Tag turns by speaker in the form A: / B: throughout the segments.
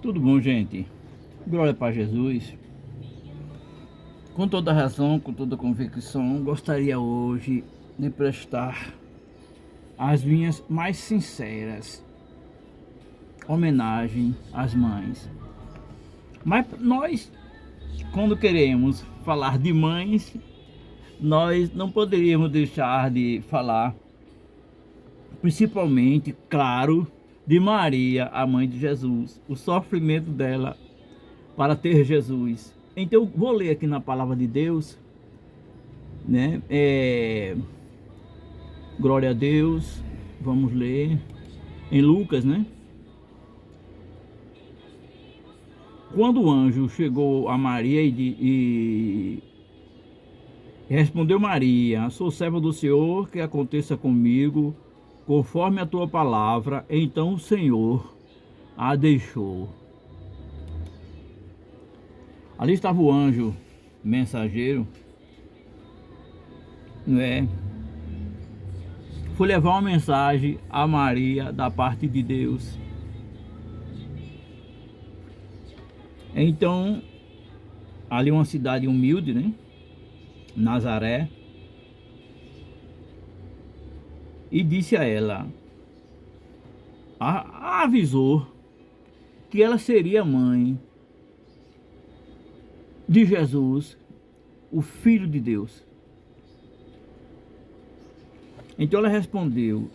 A: Tudo bom, gente? Glória para Jesus. Com toda razão, com toda convicção, gostaria hoje de prestar as minhas mais sinceras homenagem às mães. Mas nós, quando queremos falar de mães, nós não poderíamos deixar de falar, principalmente, claro, de Maria, a mãe de Jesus, o sofrimento dela para ter Jesus. Então, eu vou ler aqui na palavra de Deus, né? Glória a Deus. Vamos ler em Lucas, né? Quando o anjo chegou a Maria e respondeu Maria: sou serva do Senhor, que aconteça comigo conforme a tua palavra. Então o Senhor a deixou. Ali estava o anjo mensageiro, né? Foi levar uma mensagem a Maria da parte de Deus. Então, ali uma cidade humilde, né? Nazaré. E disse a ela, avisou que ela seria mãe de Jesus, o Filho de Deus. Então ela respondeu: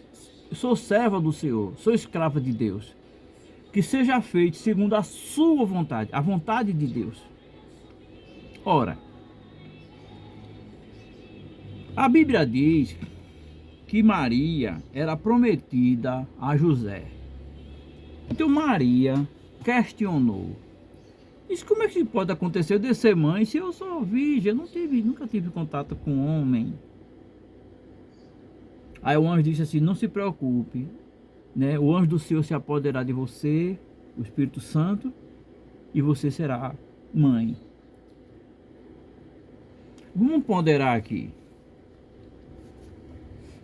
A: sou serva do Senhor, sou escrava de Deus, que seja feito segundo a sua vontade, a vontade de Deus. Ora, a Bíblia diz que Maria era prometida a José. Então Maria questionou: isso como é que pode acontecer de ser mãe se eu sou virgem? Eu nunca tive contato com homem. Aí o anjo disse assim: não se preocupe, né? O anjo do Senhor se apoderará de você, o Espírito Santo, e você será mãe. Vamos ponderar aqui.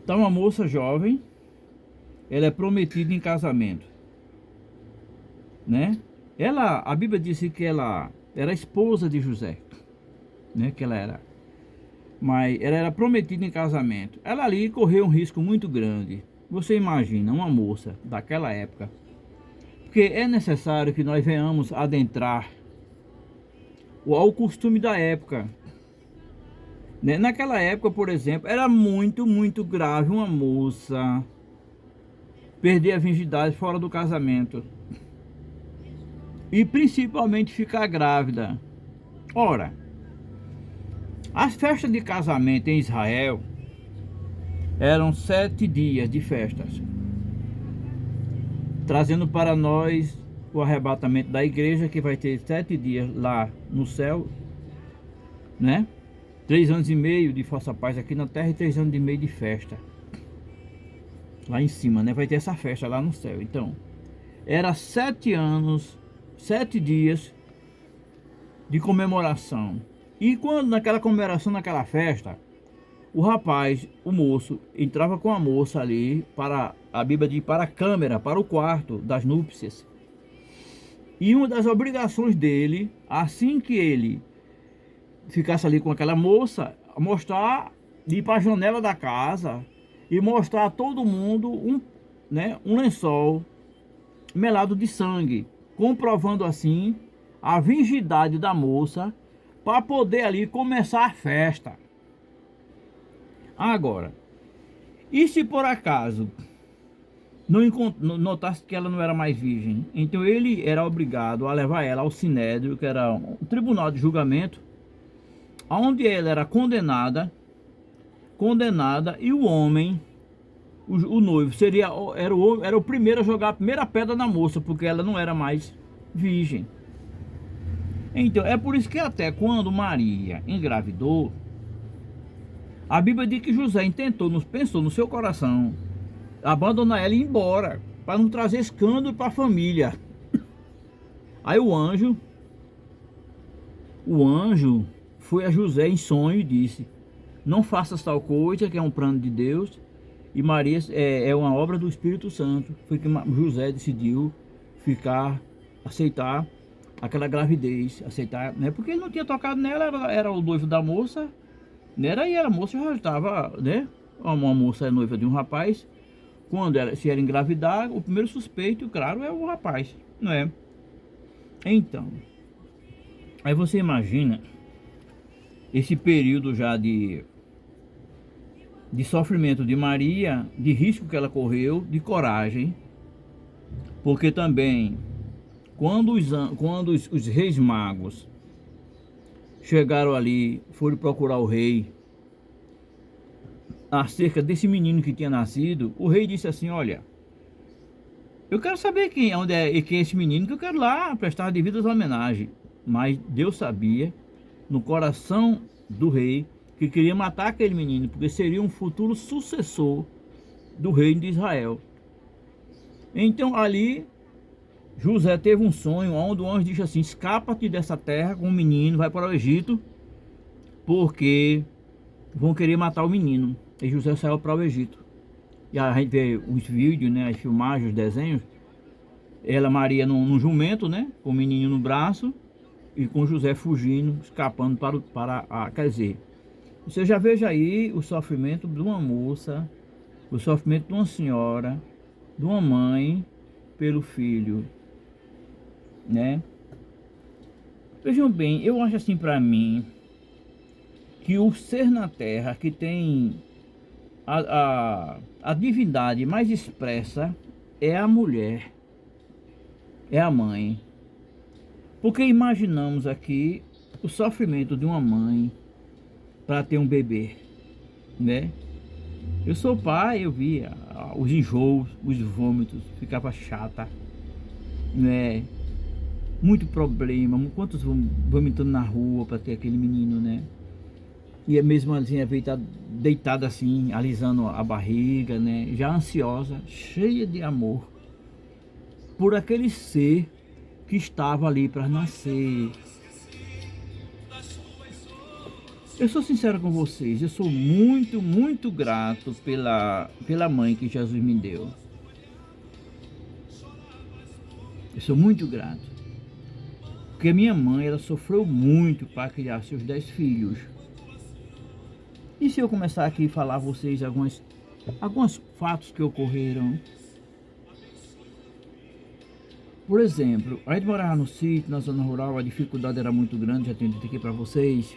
A: Está uma moça jovem, ela é prometida em casamento, né? A Bíblia disse que ela era esposa de José, né? Que ela era, mas ela era prometida em casamento. Ela ali correu um risco muito grande. Você imagina uma moça daquela época, porque é necessário que nós venhamos adentrar ao costume da época, né? Naquela época, por exemplo, era muito grave uma moça perder a virgindade fora do casamento. E principalmente ficar grávida. Ora, as festas de casamento em Israel eram 7 dias de festas, trazendo para nós o arrebatamento da igreja, que vai ter 7 dias lá no céu, né? 3 anos e meio de falsa paz aqui na terra e 3 anos e meio de festa lá em cima, né? Vai ter essa festa lá no céu. Então, era 7 anos, 7 dias de comemoração. E quando naquela comemoração, naquela festa, o rapaz, o moço, entrava com a moça ali para, a Bíblia diz, para a câmara, para o quarto das núpcias. E uma das obrigações dele, assim que ele ficasse ali com aquela moça, mostrar, ir para a janela da casa e mostrar a todo mundo um lençol melado de sangue, comprovando assim a virgindade da moça, para poder ali começar a festa. Agora, e se por acaso não notasse que ela não era mais virgem? Então ele era obrigado a levar ela ao sinédrio, que era um tribunal de julgamento, onde ela era condenada, e o homem, o noivo, era o primeiro a jogar a primeira pedra na moça, porque ela não era mais virgem. Então, é por isso que até quando Maria engravidou, a Bíblia diz que José pensou no seu coração abandonar ela e ir embora, para não trazer escândalo para a família. Aí o anjo foi a José em sonho e disse: não faças tal coisa, que é um plano de Deus, e Maria é uma obra do Espírito Santo. Foi que José decidiu ficar aceitar aquela gravidez, aceitar, né? Porque ele não tinha tocado nela, era o noivo da moça, né? E a moça já estava, né? Uma moça é noiva de um rapaz. Quando ela, se ela engravidar, o primeiro suspeito, claro, é o rapaz, não é? Então, aí você imagina esse período já de sofrimento de Maria, de risco que ela correu, de coragem, porque também quando os reis magos chegaram ali, foram procurar o rei acerca desse menino que tinha nascido, o rei disse assim: olha, eu quero saber onde é e quem é esse menino, que eu quero lá prestar devidas homenagens. Mas Deus sabia, no coração do rei, que queria matar aquele menino, porque seria um futuro sucessor do reino de Israel. Então ali José teve um sonho onde o anjo disse assim: escapa-te dessa terra com o menino, vai para o Egito, porque vão querer matar o menino. E José saiu para o Egito. E a gente vê os vídeos, né, as filmagens, os desenhos. Ela, Maria, num jumento, né, com o menino no braço, e com José fugindo, escapando quer dizer, você já veja aí o sofrimento de uma moça, o sofrimento de uma senhora, de uma mãe pelo filho, né? Vejam bem, eu acho assim para mim que o ser na terra que tem a divindade mais expressa é a mulher, é a mãe. Porque imaginamos aqui o sofrimento de uma mãe para ter um bebê, né? Eu sou pai, eu via os enjoos, os vômitos, ficava chata, né? Muito problema, quantos vomitando na rua para ter aquele menino, né? E mesmo assim, deitada assim, alisando a barriga, né? Já ansiosa, cheia de amor por aquele ser que estava ali para nascer. Eu sou sincero com vocês, eu sou muito, muito grato pela mãe que Jesus me deu. Eu sou muito grato. Porque minha mãe, ela sofreu muito para criar seus 10 filhos. E se eu começar aqui a falar a vocês alguns fatos que ocorreram? Por exemplo, a gente morava no sítio, na zona rural, a dificuldade era muito grande, já tenho dito aqui para vocês.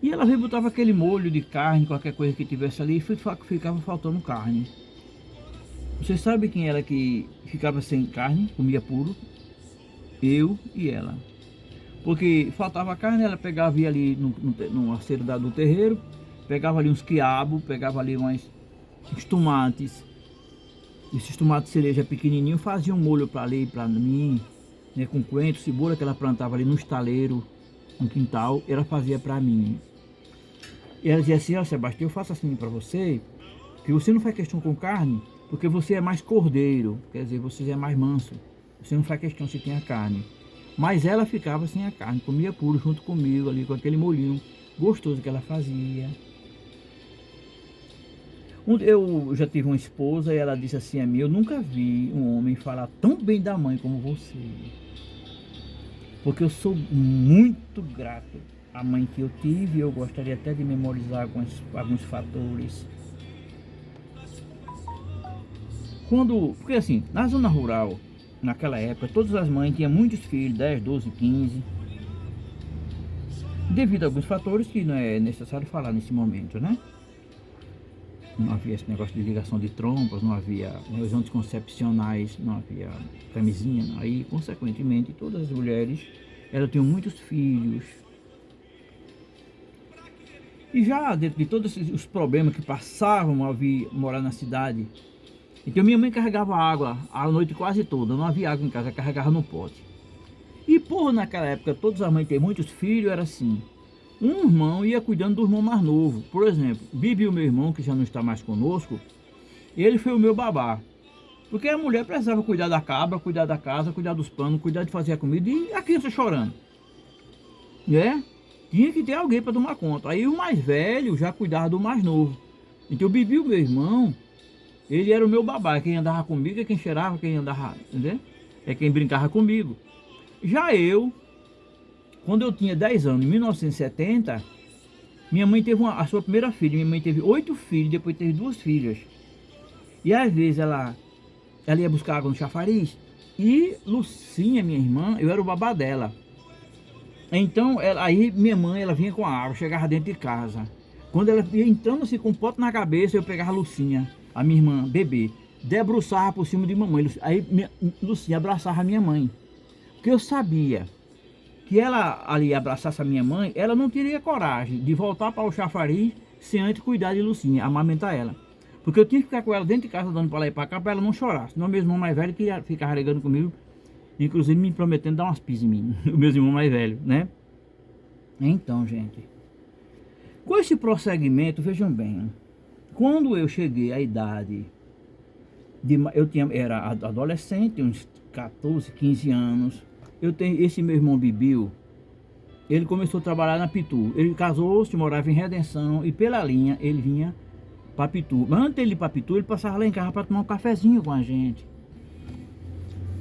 A: E ela veio, botava aquele molho de carne, qualquer coisa que tivesse ali, e ficava faltando carne. Você sabe quem era que ficava sem carne, comia puro? Eu e ela. Porque faltava carne, ela pegava, ia ali no aceiro do terreiro, pegava ali uns quiabos, pegava ali uns tomates. Esses tomates cereja pequenininhos, fazia um molho para ali, para mim, né, com coentro, cebola que ela plantava ali no estaleiro, no quintal, ela fazia para mim. E ela dizia assim: ó, Sebastião, eu faço assim para você, que você não faz questão com carne, porque você é mais cordeiro, quer dizer, você é mais manso, você não faz questão se tem a carne. Mas ela ficava sem a carne, comia puro junto comigo ali, com aquele molhinho gostoso que ela fazia. Eu já tive uma esposa e ela disse assim a mim: eu nunca vi um homem falar tão bem da mãe como você. Porque eu sou muito grato à mãe que eu tive, e eu gostaria até de memorizar alguns fatores. Porque assim, na zona rural, naquela época, todas as mães tinham muitos filhos, 10, 12, 15. Devido a alguns fatores que não é necessário falar nesse momento, né? Não havia esse negócio de ligação de trompas, não havia os anticoncepcionais, não havia camisinha. Aí, consequentemente, todas as mulheres, elas tinham muitos filhos. E já dentro de todos os problemas que passavam ao vir morar na cidade, então minha mãe carregava água a noite quase toda, não havia água em casa, carregava no pote. E por naquela época, todas as mães têm muitos filhos, era assim. Um irmão ia cuidando do irmão mais novo. Por exemplo, Bibi, o meu irmão, que já não está mais conosco, ele foi o meu babá. Porque a mulher precisava cuidar da cabra, cuidar da casa, cuidar dos panos, cuidar de fazer a comida e a criança chorando. Né? Tinha que ter alguém para tomar conta. Aí o mais velho já cuidava do mais novo. Então o Bibi, o meu irmão, ele era o meu babá, quem andava comigo, quem cheirava, quem andava, entendeu? é quem brincava comigo. Já eu, quando eu tinha 10 anos, em 1970, minha mãe teve a sua primeira filha. Minha mãe teve 8 filhos, depois teve 2 filhas. E às vezes ela ia buscar água no chafariz. E Lucinha, minha irmã, eu era o babá dela. Então, aí minha mãe, ela vinha com a água, chegava dentro de casa. Quando ela ia entrando assim com um pote na cabeça, eu pegava a Lucinha, a minha irmã, bebê, debruçava por cima de mamãe. Aí Lucinha abraçava a minha mãe. Porque eu sabia que ela ali abraçasse a minha mãe, ela não teria coragem de voltar para o chafariz sem antes cuidar de Lucinha, amamentar ela. Porque eu tinha que ficar com ela dentro de casa, dando para lá e para cá, para ela não chorar. Senão meu irmão mais velho que ficava regando comigo, inclusive me prometendo dar umas pisas em mim, o meu irmão mais velho, né? Então, gente, com esse prosseguimento, vejam bem, quando eu cheguei à idade, era adolescente, uns 14, 15 anos, esse meu irmão Bibiu, ele começou a trabalhar na Pitu. Ele casou-se, morava em Redenção e pela linha ele vinha para Pitu. Mas antes de ir para Pitu, ele passava lá em casa para tomar um cafezinho com a gente.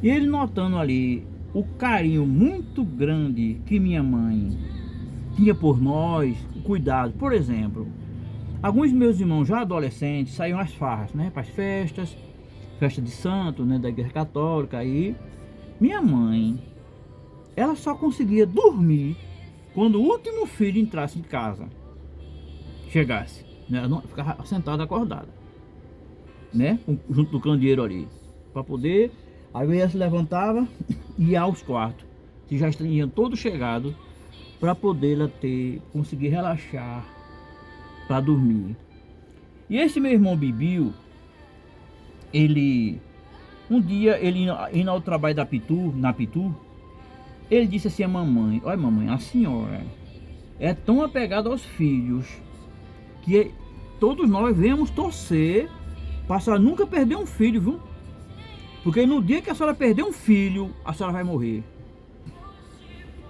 A: E ele notando ali o carinho muito grande que minha mãe tinha por nós, o cuidado. Por exemplo, alguns meus irmãos já adolescentes saíam às farras, né, para as festas, festa de santo, né, da igreja católica. Aí minha mãe, ela só conseguia dormir quando o último filho entrasse em casa, chegasse, né? Ela não ficava sentada acordada, né, junto do candeeiro ali, para poder. Aí ela se levantava e ia aos quartos, que já tinham todos chegados, para poder ela conseguir relaxar, para dormir. E esse meu irmão Bibiu, um dia, ele indo ao trabalho na Pitu, ele disse assim a mamãe: olha mamãe, a senhora é tão apegada aos filhos, que todos nós viemos torcer para a senhora nunca perder um filho, viu? Porque no dia que a senhora perder um filho, a senhora vai morrer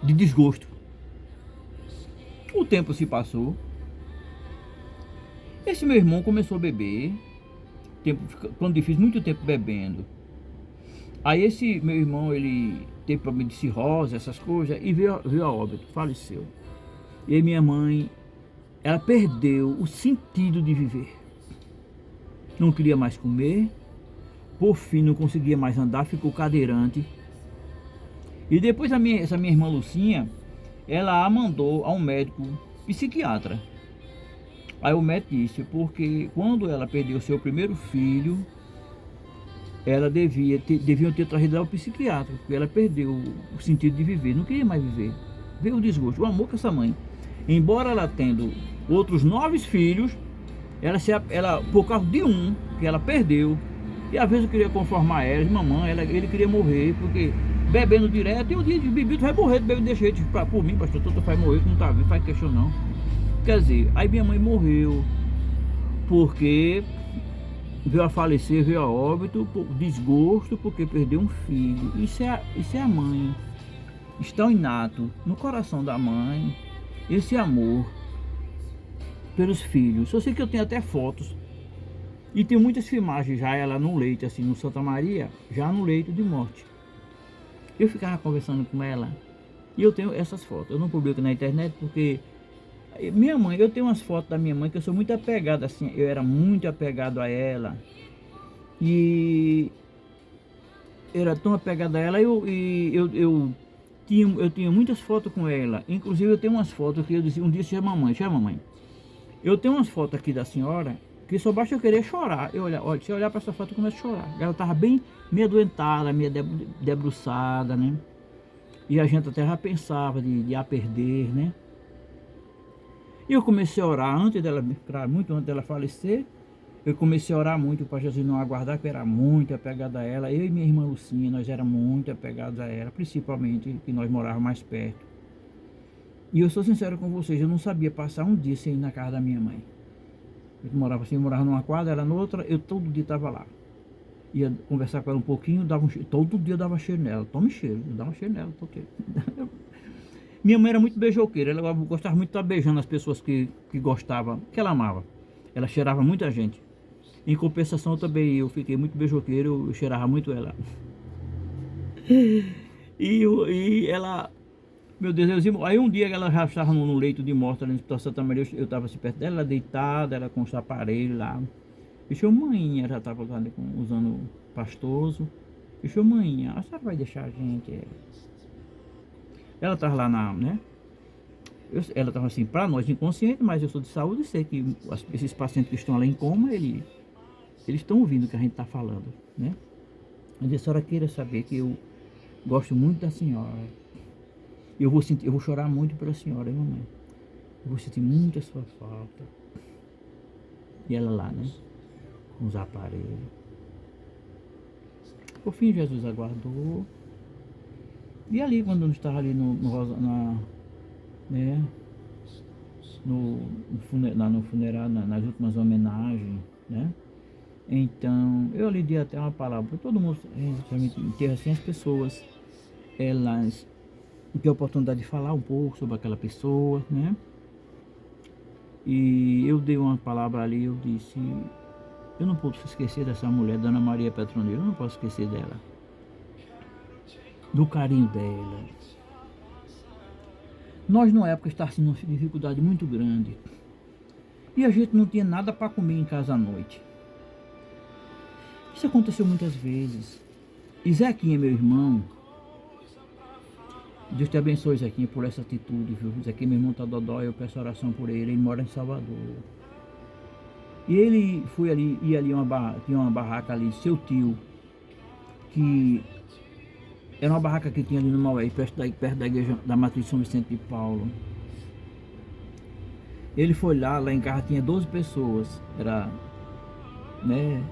A: de desgosto. O tempo se passou. Esse meu irmão começou a beber, quando difícil, muito tempo bebendo. Aí esse meu irmão, ele teve problema de cirrose, essas coisas, e veio a óbito, faleceu. E aí minha mãe, ela perdeu o sentido de viver. Não queria mais comer, por fim não conseguia mais andar, ficou cadeirante. E depois essa minha irmã Lucinha, ela a mandou a um médico psiquiatra. Aí o médico disse, porque quando ela perdeu seu primeiro filho, ela deviam ter trazido ao psiquiatra, porque ela perdeu o sentido de viver, não queria mais viver. Veio o desgosto, o amor com essa mãe. Embora ela tendo outros 9 filhos, ela por causa de um que ela perdeu, e às vezes eu queria conformar ela, mamãe, ele queria morrer, porque bebendo direto, e um dia de bebido vai morrer, de beber deixa por mim, pastor, tu vai morrer, que não tá vivo, faz questão não. Quer dizer, aí minha mãe morreu, porque veio a falecer, veio a óbito, por desgosto, porque perdeu um filho. Isso é a mãe. Está inato no coração da mãe esse amor pelos filhos. Eu sei que eu tenho até fotos e tem muitas filmagens já ela no leito, assim, no Santa Maria, já no leito de morte. Eu ficava conversando com ela e eu tenho essas fotos. Eu não publico na internet porque minha mãe, eu tenho umas fotos da minha mãe que eu sou muito apegado, assim, eu era muito apegado a ela. E era tão apegado a ela, eu tinha muitas fotos com ela. Inclusive eu tenho umas fotos que eu disse, um dia chama mamãe. Eu tenho umas fotos aqui da senhora que só basta eu querer chorar. Olha, se eu olhar para essa foto eu começo a chorar. Ela tava bem meio adoentada, meio debruçada, né? E a gente até já pensava de a perder, né? E eu comecei a orar muito antes dela falecer. Eu comecei a orar muito para Jesus não aguardar, que eu era muito apegado a ela. Eu e minha irmã Lucinha, nós éramos muito apegados a ela, principalmente que nós morávamos mais perto. E eu sou sincero com vocês, eu não sabia passar um dia sem ir na casa da minha mãe. Eu morava numa quadra, ela noutra, eu todo dia estava lá. Ia conversar com ela um pouquinho, todo dia eu dava cheiro nela. Tome cheiro, eu dava cheiro nela, Minha mãe era muito beijoqueira, ela gostava muito de estar beijando as pessoas que gostavam, que ela amava. Ela cheirava muita gente. Em compensação também eu fiquei muito beijoqueiro, eu cheirava muito ela. E ela, meu Deus, aí um dia ela já estava no leito de morte ali no Hospital Santa Maria, eu estava assim perto dela, deitada, ela com os aparelhos lá. Bicho, mãinha, já estava usando pastoso. Bicho, mãinha, a senhora vai deixar a gente? Ela estava lá né? Ela estava assim, para nós inconsciente, mas eu sou de saúde e sei que esses pacientes que estão lá em coma, eles estão ouvindo o que a gente está falando, né? Mas a senhora queira saber que eu gosto muito da senhora. Eu vou chorar muito pela senhora, hein, mamãe? Eu vou sentir muito a sua falta. E ela lá, né? Com os aparelhos. Por fim, Jesus aguardou. E ali, quando eu estava ali né? No funeral, nas últimas homenagens, né? Então, eu ali dei até uma palavra para todo mundo, enterra assim as pessoas, elas têm a oportunidade de falar um pouco sobre aquela pessoa, né? E eu dei uma palavra ali, eu disse, eu não posso esquecer dessa mulher, Dona Maria Petroneiro, eu não posso esquecer dela, do carinho dela. Nós, na época, estávamos numa dificuldade muito grande. E a gente não tinha nada para comer em casa à noite. Isso aconteceu muitas vezes. E Zequinha, meu irmão, Deus te abençoe, Zequinha, por essa atitude, viu? Zequinha, meu irmão, tá dodói, eu peço oração por ele. Ele mora em Salvador. E ele foi ali, ia ali tinha uma barraca ali de seu tio, que era uma barraca que tinha ali no Maué, perto da igreja da Matriz São Vicente de Paulo. Ele foi lá em casa tinha 12 pessoas, era, né,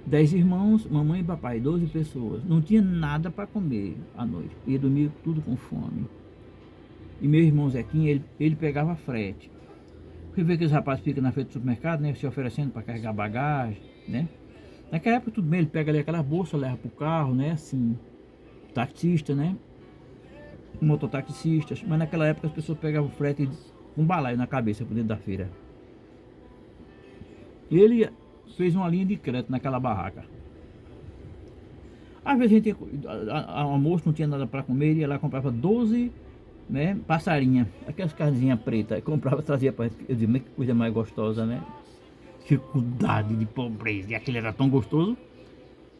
A: 10 irmãos, mamãe e papai, 12 pessoas. Não tinha nada para comer à noite, ia dormir tudo com fome. E meu irmão Zequinha, ele pegava frete. Porque vê que os rapazes ficam na frente do supermercado, né, se oferecendo para carregar bagagem, né. Naquela época tudo bem, ele pega ali aquelas bolsas, leva pro carro, né, assim, taxista, né, mototaxistas. Mas naquela época as pessoas pegavam frete com um balaio na cabeça por dentro da feira. E ele fez uma linha de crédito naquela barraca. Às vezes a gente almoço, não tinha nada para comer, ia lá comprava 12, né, passarinha, aquelas carnezinhas pretas, comprava, trazia para gente. Eu disse, que coisa mais gostosa, né? Dificuldade de pobreza, e aquele era tão gostoso,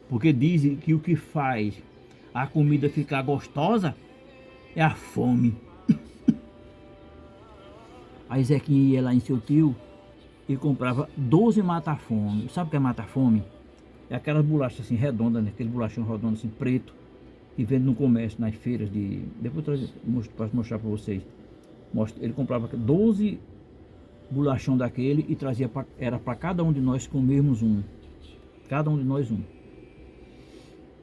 A: porque dizem que o que faz a comida ficar gostosa é a fome. Aí Zequinha ia lá em seu tio e comprava 12 mata-fome. Sabe o que é mata-fome? É aquelas bolachas assim redondas, né? Aquele bolachão redondo assim, preto, que vende no comércio, nas feiras de... Depois posso mostrar para vocês. Ele comprava 12 bolachão daquele e trazia era para cada um de nós comermos um. Cada um de nós um.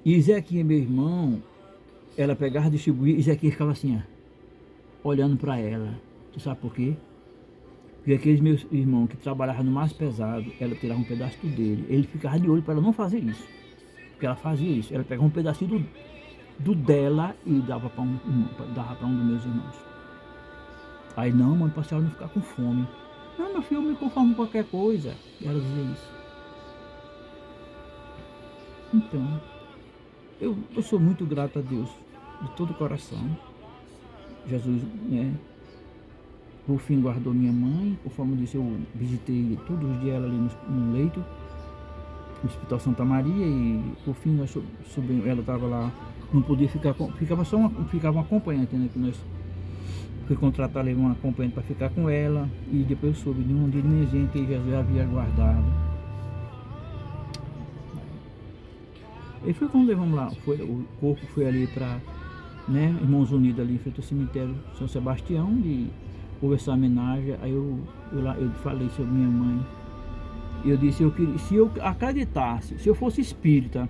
A: E Zequinha, meu irmão, ela pegava, distribuía e Zequinha ficava assim, ó, olhando para ela. Tu sabe por quê? Porque aqueles meus irmãos que trabalhavam no mais pesado, ela tirava um pedaço dele. Ele ficava de olho para ela não fazer isso. Porque ela fazia isso. Ela pegava um pedacinho do dela e dava para um dos meus irmãos. Aí, não, mãe, para a senhora não ficar com fome. Não, meu filho, eu me conformo com qualquer coisa. E ela dizia isso. Então, eu sou muito grato a Deus, de todo o coração. Jesus, né? Por fim guardou minha mãe, conforme eu disse, eu visitei todos os dias ela ali no leito, no Hospital Santa Maria, e por fim nós subimos, ela estava lá, não podia ficar, ficava um acompanhante, né, que nós fui contratar ali um acompanhante para ficar com ela, e depois eu soube de um dia de manhã que Jesus havia guardado. E foi quando levamos lá, o corpo foi ali para, né, Irmãos Unidos ali em frente ao cemitério São Sebastião, e houve essa homenagem. Aí eu falei sobre minha mãe. Eu disse, se eu acreditasse, se eu fosse espírita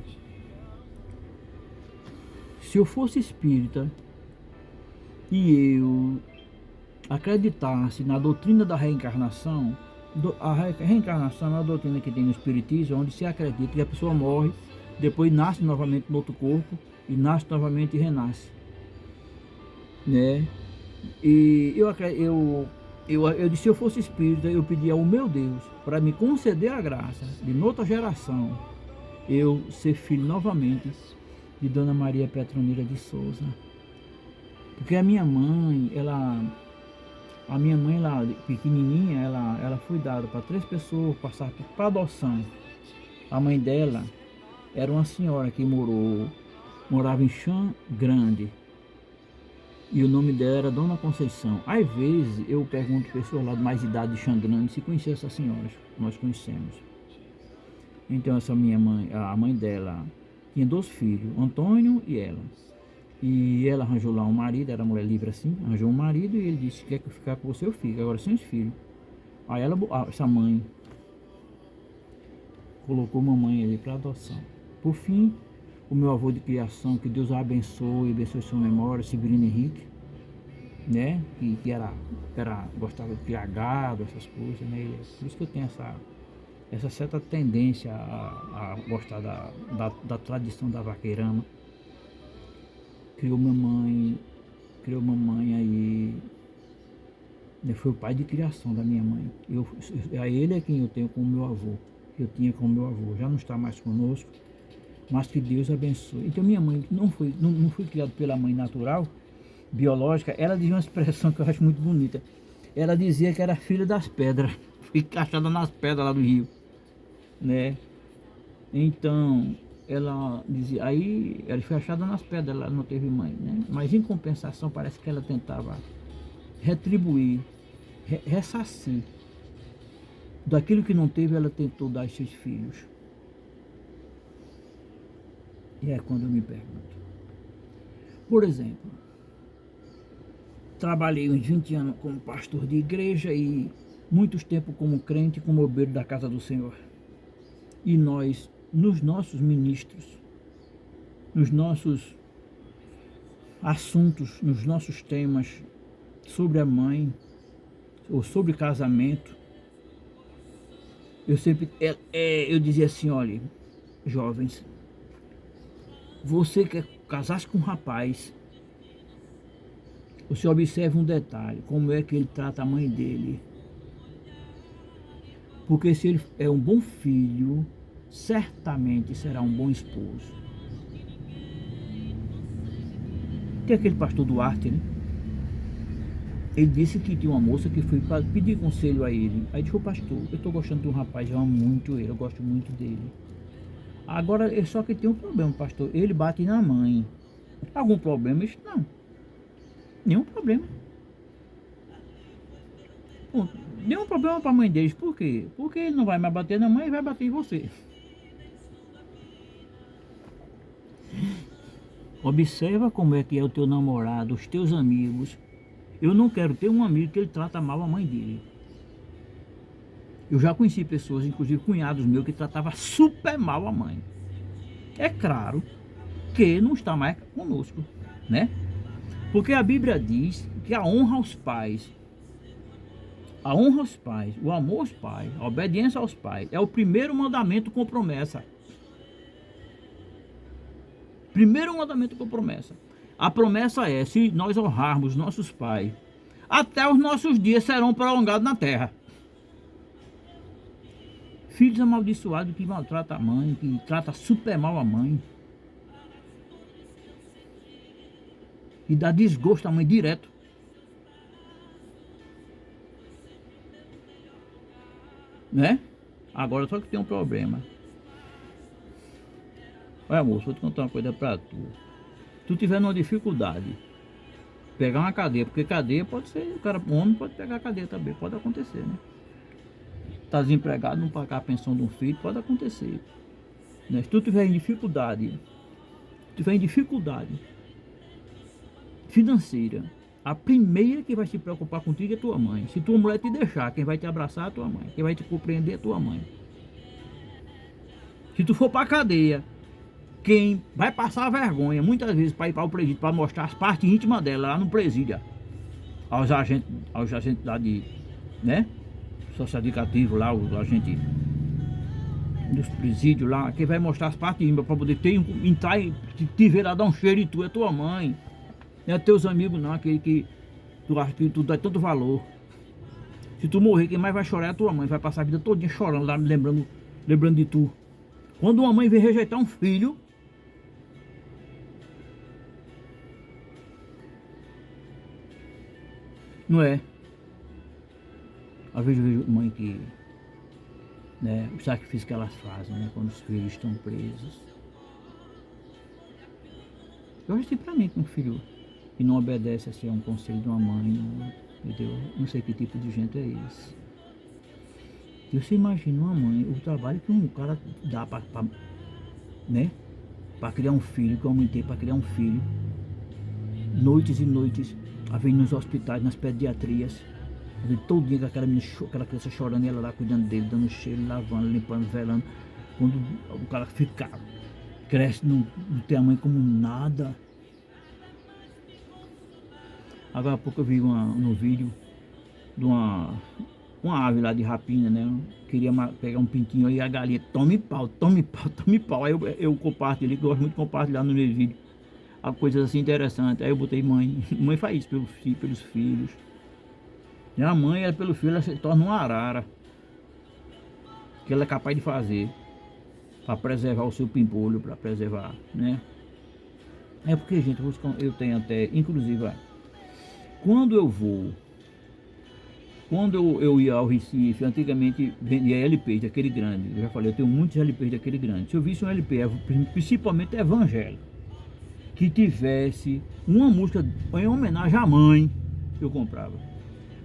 A: e eu acreditasse na doutrina da reencarnação, a reencarnação é uma doutrina que tem no espiritismo, onde se acredita que a pessoa morre, depois nasce novamente no outro corpo, e nasce novamente e renasce, né? E eu disse, se eu fosse espírita, eu pedia ao meu Deus para me conceder a graça de noutra geração eu ser filho novamente de Dona Maria Petronila de Souza. Porque a minha mãe, ela pequenininha, ela foi dada para 3 pessoas, passar para adoção. A mãe dela era uma senhora que morava em Chã Grande. E o nome dela era Dona Conceição. Às vezes eu pergunto a pessoas lá de mais idade de Chã Grande se conhecia essas senhoras. Nós conhecemos. Então essa minha mãe, a mãe dela, tinha 2 filhos, Antônio e ela. E ela arranjou lá um marido, era mulher livre assim, arranjou um marido e ele disse que quer ficar com você, eu fico, agora sem os filhos. Aí essa mãe colocou mamãe ali para adoção. Por fim, o meu avô de criação, que Deus o abençoe sua memória, Severino Henrique, né? Que gostava de criar gado, essas coisas, né? Por isso que eu tenho essa certa tendência a gostar da tradição da vaqueirama. Criou mamãe aí, né? Foi o pai de criação da minha mãe. Ele é quem eu tenho como meu avô, que eu tinha como meu avô, já não está mais conosco, mas que Deus abençoe. Então minha mãe não foi criada pela mãe natural, biológica. Ela dizia uma expressão que eu acho muito bonita. Ela dizia que era filha das pedras, foi encaixada nas pedras lá do rio, né? Então ela dizia, aí ela foi achada nas pedras, ela não teve mãe, né? Mas em compensação parece que ela tentava retribuir, ressarcir daquilo que não teve. Ela tentou dar aos seus filhos. E é quando eu me pergunto, por exemplo, trabalhei uns 20 anos como pastor de igreja e muitos tempos como crente, como obreiro da casa do Senhor. E nós, nos nossos ministros, nos nossos assuntos, nos nossos temas sobre a mãe ou sobre casamento, eu dizia assim, olha, jovens, você quer casar-se com um rapaz, você observa um detalhe, como é que ele trata a mãe dele. Porque se ele é um bom filho, certamente será um bom esposo. Tem aquele pastor Duarte, né? Ele disse que tinha uma moça que foi para pedir conselho a ele. Aí disse, ô pastor, eu estou gostando de um rapaz, eu amo muito ele, eu gosto muito dele. Agora, só que tem um problema, pastor, ele bate na mãe. Algum problema? Isso não. Nenhum problema. Bom, nenhum problema para a mãe deles. Por quê? Porque ele não vai mais bater na mãe e vai bater em você. Observa como é que é o teu namorado, os teus amigos. Eu não quero ter um amigo que ele trata mal a mãe dele. Eu já conheci pessoas, inclusive cunhados meus, que tratavam super mal a mãe. É claro que não está mais conosco, né? Porque a Bíblia diz que a honra aos pais, o amor aos pais, a obediência aos pais, é o primeiro mandamento com promessa. Primeiro mandamento com promessa. A promessa é, se nós honrarmos nossos pais, até os nossos dias serão prolongados na terra. Filhos amaldiçoados que maltratam a mãe, que tratam super mal a mãe, e dá desgosto à mãe direto. Né? Agora só que tem um problema. Olha, moço, vou te contar uma coisa pra tu. Tu tiver numa dificuldade, pegar uma cadeia, porque cadeia pode ser, o homem pode pegar a cadeia também, pode acontecer, né? Tá desempregado, não pagar a pensão de um filho, pode acontecer. Né? Se tu tiver em dificuldade, financeira, a primeira que vai se preocupar contigo é tua mãe. Se tua mulher te deixar, quem vai te abraçar é a tua mãe, quem vai te compreender é a tua mãe. Se tu for pra cadeia, quem vai passar vergonha, muitas vezes, para ir para o presídio, para mostrar as partes íntimas dela lá no presídio, aos agentes lá de, né? Socioeducativo lá, os agentes dos presídios lá, quem vai mostrar as partes íntimas para poder entrar e te ver lá, dar um cheiro em tu, é tua mãe. Não é teus amigos não, aquele que tu acha que tu dá tanto valor. Se tu morrer, quem mais vai chorar é a tua mãe, vai passar a vida todinha chorando lá, lembrando de tu. Quando uma mãe vem rejeitar um filho, Não é? Às vezes eu vejo mãe que, né, o sacrifício que elas fazem, né, quando os filhos estão presos. Eu acho assim pra mim que um filho que não obedece assim, a um conselho de uma mãe, não, entendeu? Não sei que tipo de gente é esse. E você imagina uma mãe, o trabalho que um cara dá pra né, para criar um filho, que uma mãe tem para criar um filho, noites e noites, a vir nos hospitais, nas pediatrias, todo dia com aquela, menina, aquela criança chorando e ela lá cuidando dele, dando cheiro, lavando, limpando, velando. Quando o cara fica, cresce, não tem a mãe como nada. Agora há pouco eu vi no vídeo de uma ave lá de rapina, né? Queria pegar um pintinho aí, a galinha, tome pau, tome pau, tome pau. Aí eu compartilhei, que eu gosto muito de compartilhar no meu vídeo, coisas assim interessantes. Aí eu botei mãe, mãe faz isso pelos filhos. E a mãe, ela, pelo filho, ela se torna uma arara, que ela é capaz de fazer, para preservar o seu pimpolho, para preservar, né? É porque, gente, eu tenho até, inclusive, quando eu ia ao Recife, antigamente vendia LPs daquele grande. Eu já falei, eu tenho muitos LPs daquele grande. Se eu visse um LP, principalmente evangélico, que tivesse uma música em homenagem à mãe, eu comprava.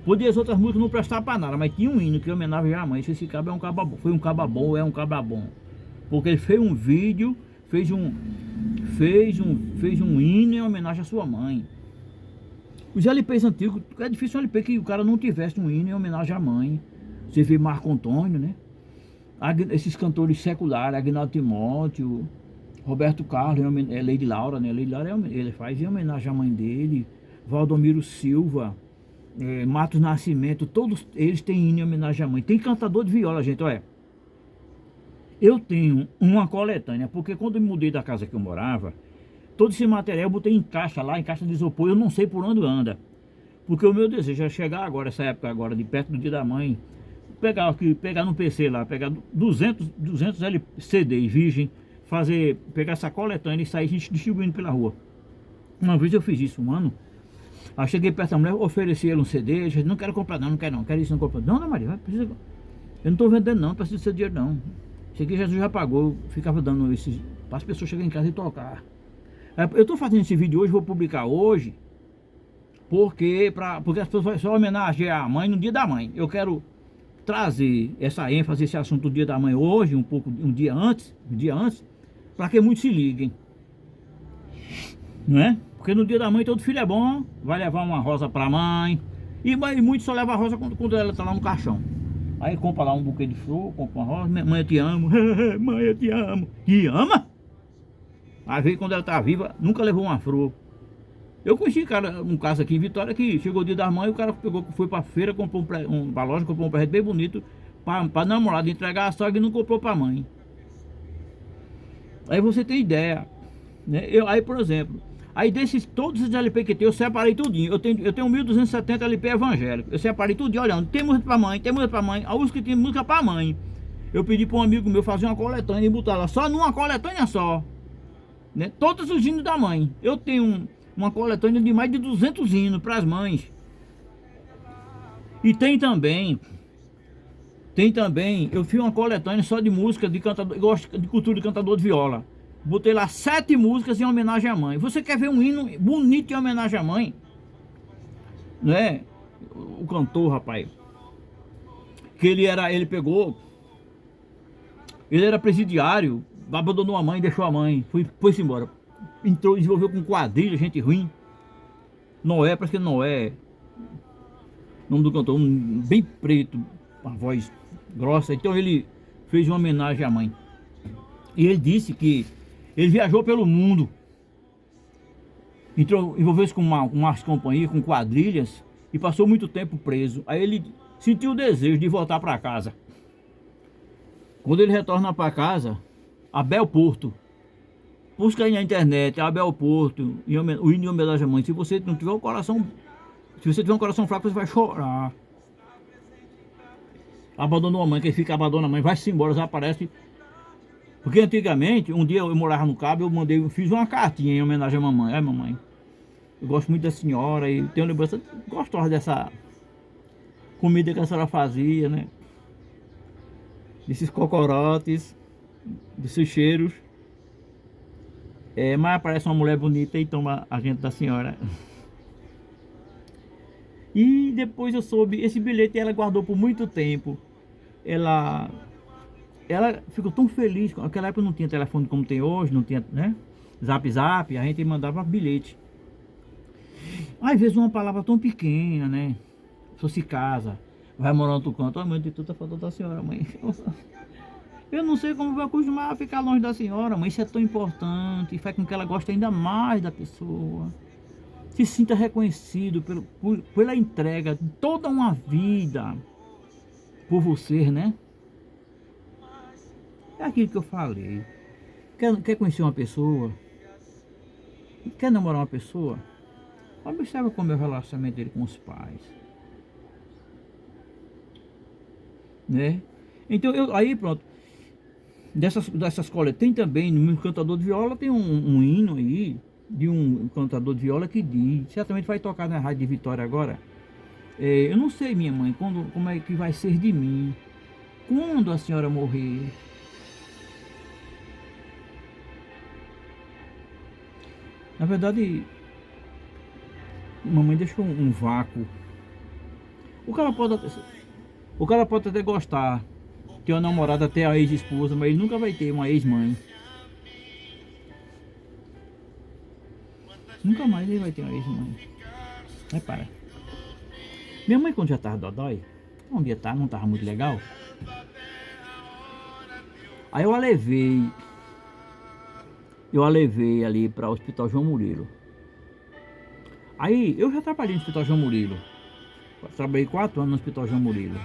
A: Podia as outras músicas não prestar para nada, mas tinha um hino que homenageava a mãe. Esse cabo é um cabo bom. Foi um cabo bom, é um cabo bom. Porque ele fez um vídeo, fez um hino em homenagem à sua mãe. Os LPs antigos, é difícil um LP que o cara não tivesse um hino em homenagem à mãe. Você vê Marco Antônio, né? Esses cantores seculares, Agnaldo Timóteo, Roberto Carlos, Lady Laura, né? Lady Laura ele faz em homenagem à mãe dele, Valdomiro Silva, Matos Nascimento, todos eles têm hino em homenagem à mãe. Tem cantador de viola, gente, olha. Eu tenho uma coletânea, porque quando eu me mudei da casa que eu morava, todo esse material eu botei em caixa lá, em caixa de isopor, eu não sei por onde anda. Porque o meu desejo é chegar agora, essa época agora, de perto do dia da mãe, pegar no PC lá, pegar 200 CDs virgem, pegar essa coletânea e sair distribuindo pela rua. Uma vez eu fiz isso, um ano. Aí cheguei perto da mulher, ofereci ele um CD, eu disse, não quero comprar não, não quero isso, não compro. Não, Maria, precisa. Eu não estou vendendo não, não preciso desse dinheiro não. Cheguei, Jesus já pagou, eu ficava dando esses, para as pessoas chegarem em casa e tocar. Eu estou fazendo esse vídeo hoje, vou publicar hoje, porque as pessoas só homenageiam a mãe no dia da mãe. Eu quero trazer essa ênfase, esse assunto do dia da mãe hoje, um dia antes, para que muitos se liguem. Não é? Porque no dia da mãe todo filho é bom, vai levar uma rosa para a mãe, e muitos só levam a rosa quando ela está lá no caixão. Aí compra lá um buquê de flor, compra uma rosa, mãe eu te amo, mãe eu te amo. Te ama? Às vezes quando ela tá viva, nunca levou uma flor. Eu conheci um caso aqui em Vitória que chegou o dia das mães, o cara foi pra feira, comprou pra loja, comprou um presente bem bonito pra namorada entregar a sogra e não comprou pra mãe. Aí você tem ideia, né? Aí, por exemplo, aí todos esses LP que tem, eu separei tudinho. Eu tenho 1270 LP evangélico. Eu separei tudinho, olhando, tem música pra mãe, tem música pra mãe. A música que tem música pra mãe. Eu pedi pra um amigo meu fazer uma coletânea e botar lá, só numa coletânea só. Né? Todos os hinos da mãe. Eu tenho uma coletânea de mais de 200 hinos para as mães. E tem também, eu fiz uma coletânea só de música de cantador, eu gosto de cultura de cantador de viola. Botei lá 7 músicas em homenagem à mãe. Você quer ver um hino bonito em homenagem à mãe? Né? O cantor, rapaz, que ele era presidiário, abandonou a mãe, deixou a mãe, foi-se embora. Entrou, desenvolveu com quadrilha, gente ruim. Noé, parece que Noé, nome do cantor, bem preto, uma voz grossa. Então ele fez uma homenagem à mãe. E ele disse que ele viajou pelo mundo, envolveu-se com umas companhias, com quadrilhas, e passou muito tempo preso. Aí ele sentiu o desejo de voltar para casa. Quando ele retorna para casa, Abel Porto, busca aí na internet, Abel Porto, o hino em homenagem à mãe. Se você não tiver um coração, se você tiver um coração fraco, você vai chorar. Abandonou a mãe, quem fica abandona a mãe, vai-se embora, desaparece. Porque antigamente, um dia eu morava no Cabo, fiz uma cartinha em homenagem à mamãe. Ai, mamãe, Eu gosto muito da senhora e tenho lembrança gostosa dessa comida que a senhora fazia, né? Desses cocorotes, desses cheiros. É, mas aparece uma mulher bonita e toma a gente da senhora. E depois eu soube, esse bilhete ela guardou por muito tempo. Ela, ela ficou tão feliz, naquela época não tinha telefone como tem hoje, não tinha, né? Zap zap, a gente mandava bilhete. Às vezes uma palavra tão pequena, né? Se fosse casa, vai morar no outro canto, mãe, de tudo tá faltando da senhora, mãe. Eu não sei como vai acostumar a ficar longe da senhora, mas isso é tão importante, faz com que ela goste ainda mais da pessoa. Se sinta reconhecido pela entrega de toda uma vida por você, né? É aquilo que eu falei. Quer conhecer uma pessoa? Quer namorar uma pessoa? Observa como é o relacionamento dele com os pais, né? Então, aí pronto. Dessas coletas, tem também, no cantador de viola, tem um hino aí, de um cantador de viola que diz, certamente vai tocar na Rádio de Vitória agora, eu não sei, minha mãe, como é que vai ser de mim, quando a senhora morrer. Na verdade, mamãe deixou um vácuo. O cara pode, o cara pode até gostar, ter uma namorada até a ex-esposa, mas ele nunca vai ter uma ex-mãe. Nunca mais ele vai ter uma ex-mãe. Repara. Minha mãe, quando já tava dodói, um dia não tava muito legal. Aí eu a levei ali para o Hospital João Murilo. Aí eu já trabalhei no Hospital João Murilo. Trabalhei 4 anos no Hospital João Murilo.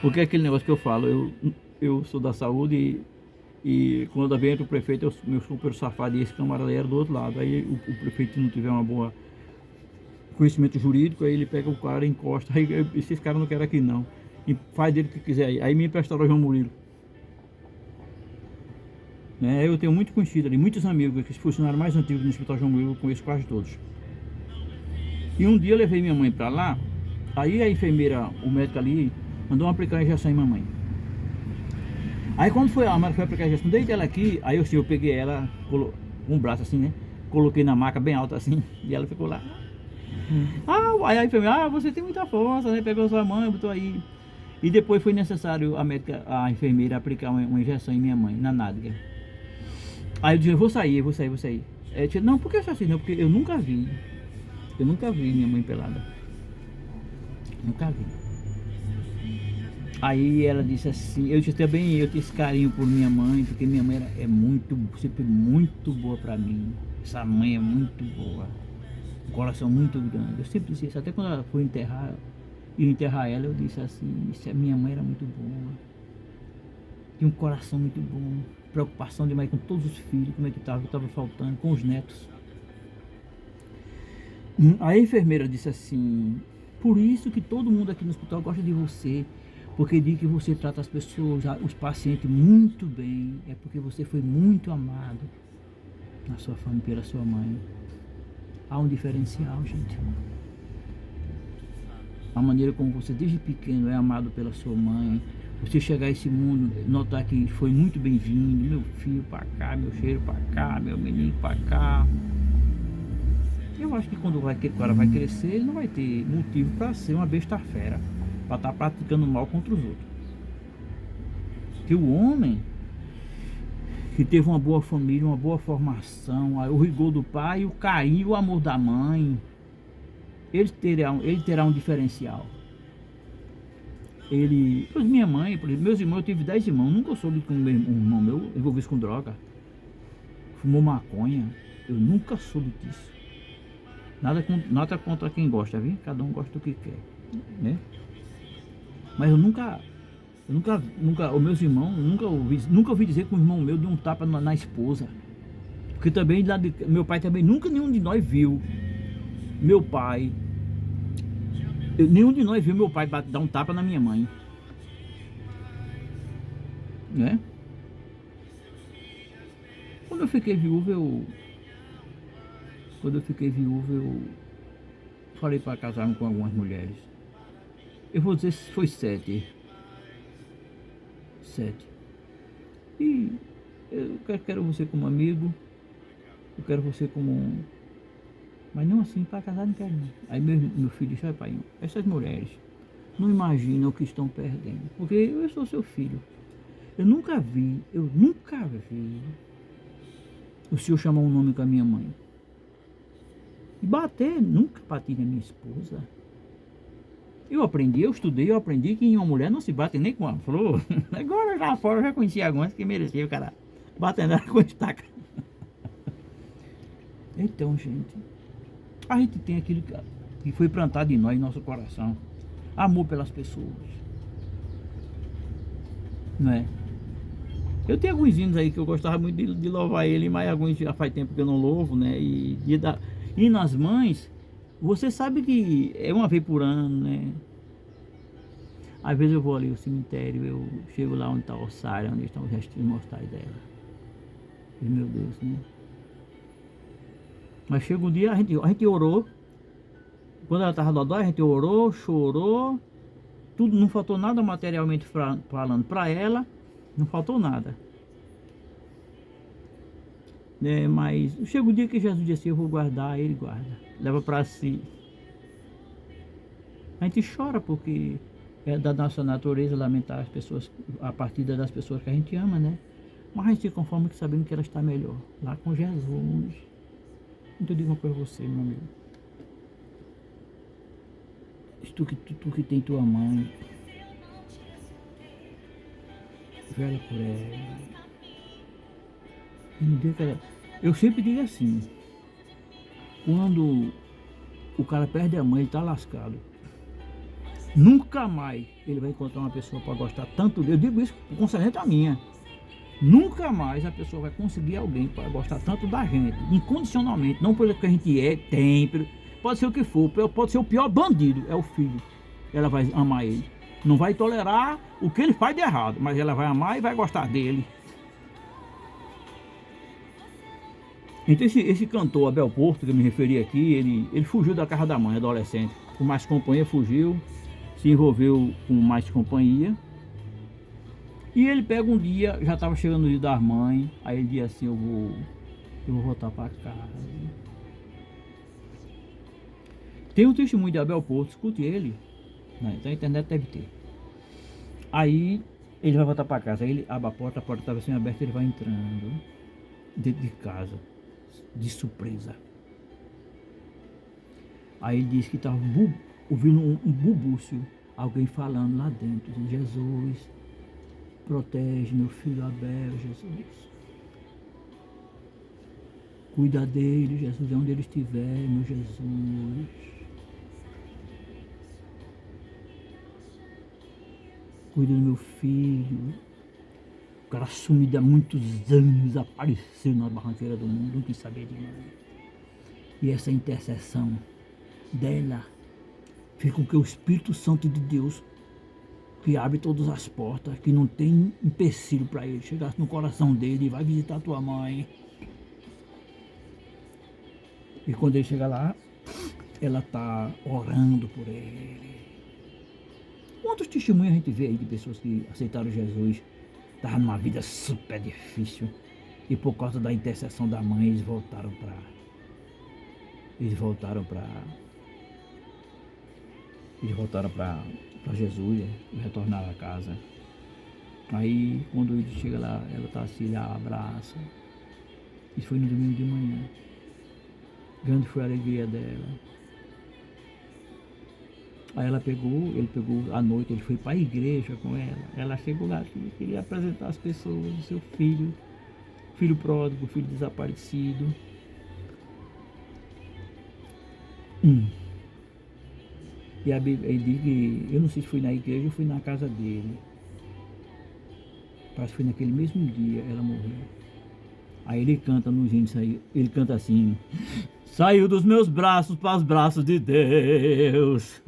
A: Porque é aquele negócio que eu falo, eu sou da saúde e quando vem o prefeito, meu super safado e esse camarada era do outro lado. Aí o prefeito não tiver uma boa conhecimento jurídico, aí ele pega o cara, encosta, aí esses caras não querem aqui não. E faz dele o que quiser aí me emprestaram o João Murilo. Né? Eu tenho muito conhecido ali, muitos amigos, que os funcionários mais antigos no Hospital João Murilo, eu conheço quase todos. E um dia eu levei minha mãe pra lá, aí a enfermeira, o médico ali, mandou aplicar a injeção em mamãe. Aí quando a Mara foi aplicar a injeção, deitei ela aqui, aí eu peguei ela, com um braço assim, né? Coloquei na maca bem alta assim, e ela ficou lá. Aí a enfermeira, você tem muita força, né? Pegou sua mãe, botou aí. E depois foi necessário a enfermeira aplicar uma injeção em minha mãe, na nádega. Aí eu disse, eu vou sair. Aí eu disse, não, por que assim? Não, porque eu nunca vi minha mãe pelada. Nunca vi. Aí ela disse assim, eu disse também, eu tenho esse carinho por minha mãe, porque minha mãe sempre muito boa pra mim. Essa mãe é muito boa. Um coração muito grande. Eu sempre disse isso, até quando ela foi enterrar ela, eu disse assim, minha mãe era muito boa. Tinha um coração muito bom. Preocupação demais com todos os filhos, como é que estava faltando, com os netos. A enfermeira disse assim, por isso que todo mundo aqui no hospital gosta de você, porque diz que você trata as pessoas, os pacientes muito bem, é porque você foi muito amado na sua família, pela sua mãe. Há um diferencial, gente. A maneira como você desde pequeno é amado pela sua mãe, você chegar a esse mundo, notar que foi muito bem-vindo, meu filho pra cá, meu cheiro pra cá, meu menino pra cá. Eu acho que quando o cara vai crescer, ele não vai ter motivo para ser uma besta fera, para estar praticando mal contra os outros. Que o homem que teve uma boa família, uma boa formação, o rigor do pai, o carinho, o amor da mãe, ele terá um diferencial. Minha mãe, por exemplo, meus irmãos, eu tive 10 irmãos, nunca soube que um irmão meu envolvesse com droga, fumou maconha, eu nunca soube disso. Nada contra quem gosta, viu? Cada um gosta do que quer, né? Mas eu nunca, os meus irmãos, nunca ouvi dizer que um irmão meu deu um tapa na esposa. Porque também, meu pai também, nunca nenhum de nós viu meu pai, nenhum de nós viu meu pai dar um tapa na minha mãe, né? Quando eu fiquei viúvo, quando eu fiquei viúvo, eu falei para casar com algumas mulheres. Eu vou dizer se foi 7. 7. E eu quero você como amigo, eu quero você como mas não assim, para casar não quero não. Aí meu filho disse, olha pai, essas mulheres não imaginam o que estão perdendo. Porque eu sou seu filho. Eu nunca vi o senhor chamar um nome com a minha mãe. E bater, nunca bati na minha esposa. Eu estudei, eu aprendi que em uma mulher não se bate nem com uma flor. Agora já fora eu já conheci algumas que merecia o cara batendo ela com estaca. Então, gente, a gente tem aquilo que foi plantado em nós, em nosso coração. Amor pelas pessoas. Não é? Eu tenho alguns hinos aí que eu gostava muito de louvar ele, mas alguns já faz tempo que eu não louvo, né? E nas mães, você sabe que é uma vez por ano, né? Às vezes eu vou ali no cemitério, eu chego lá onde está o ossário, onde estão os restos mortais dela. E, meu Deus, né? Mas chega um dia, a gente orou. Quando ela estava dodói, a gente orou, chorou. Tudo, não faltou nada materialmente falando para ela. Não faltou nada. Né? Mas chega o dia que Jesus disse assim, eu vou guardar, ele guarda. Leva para si. A gente chora porque é da nossa natureza lamentar as pessoas, a partida das pessoas que a gente ama, né? Mas a gente se conforma que sabendo que ela está melhor, lá com Jesus. Então eu digo uma coisa a você, meu amigo. Tu que tem tua mãe, vela por ela. E no dia que ela... Eu sempre digo assim, quando o cara perde a mãe, ele tá lascado. Nunca mais ele vai encontrar uma pessoa para gostar tanto dele. Eu digo isso concernente a minha. Nunca mais a pessoa vai conseguir alguém para gostar tanto da gente, incondicionalmente, não pelo que a gente pode ser o que for, pode ser o pior bandido, é o filho. Ela vai amar ele. Não vai tolerar o que ele faz de errado, mas ela vai amar e vai gostar dele. Então esse cantor Abel Porto, que eu me referi aqui, ele fugiu da casa da mãe, adolescente. Com mais companhia, fugiu, se envolveu com mais companhia. E ele pega um dia, já estava chegando o dia das mães, aí ele diz assim, eu vou voltar para casa. Tem um testemunho de Abel Porto, escute ele, né? Então a internet deve ter. Aí ele vai voltar para casa, aí ele abre a porta estava assim aberta, ele vai entrando dentro de casa, de surpresa. Aí ele disse que estava ouvindo um bubúcio, alguém falando lá dentro, dizendo, Jesus, protege meu filho Abel, Jesus. Cuida dele, Jesus, de onde ele estiver, meu Jesus. Cuida do meu filho. O cara sumido há muitos anos, apareceu na barranqueira do mundo, não quis saber de nada. E essa intercessão dela fez com que o Espírito Santo de Deus, que abre todas as portas, que não tem empecilho para ele, chegasse no coração dele e vai visitar tua mãe. E quando ele chega lá, ela está orando por ele. Quantos testemunhos a gente vê aí de pessoas que aceitaram Jesus, estavam numa vida super difícil, e por causa da intercessão da mãe, eles voltaram para Jesus, e retornaram a casa. Aí, quando ele chega lá, ela está assim, ele abraça. Isso foi no domingo de manhã. Grande foi a alegria dela. Aí ele pegou à noite, ele foi para a igreja com ela. Ela chegou lá, queria apresentar as pessoas, o seu filho pródigo, filho desaparecido. E a Bíblia, ele diz que, eu não sei se foi na igreja ou foi na casa dele. Parece que foi naquele mesmo dia ela morreu. Aí ele canta nos hinos aí, ele canta assim, saiu dos meus braços para os braços de Deus.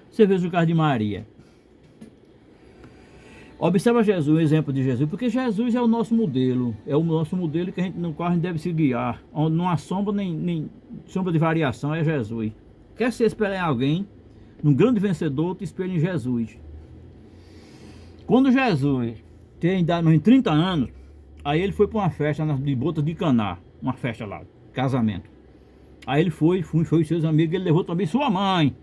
A: Você vê o caso de Maria. Observa Jesus, o exemplo de Jesus, porque Jesus é o nosso modelo, que a gente, no qual a gente deve se guiar, onde não há sombra nem sombra de variação, é Jesus. Quer se espelhar em alguém, num grande vencedor, te espelha em Jesus. Quando Jesus tem idade em 30 anos, aí ele foi para uma festa de Botas de Caná, uma festa lá, casamento. Aí ele foi os seus amigos, ele levou também sua mãe.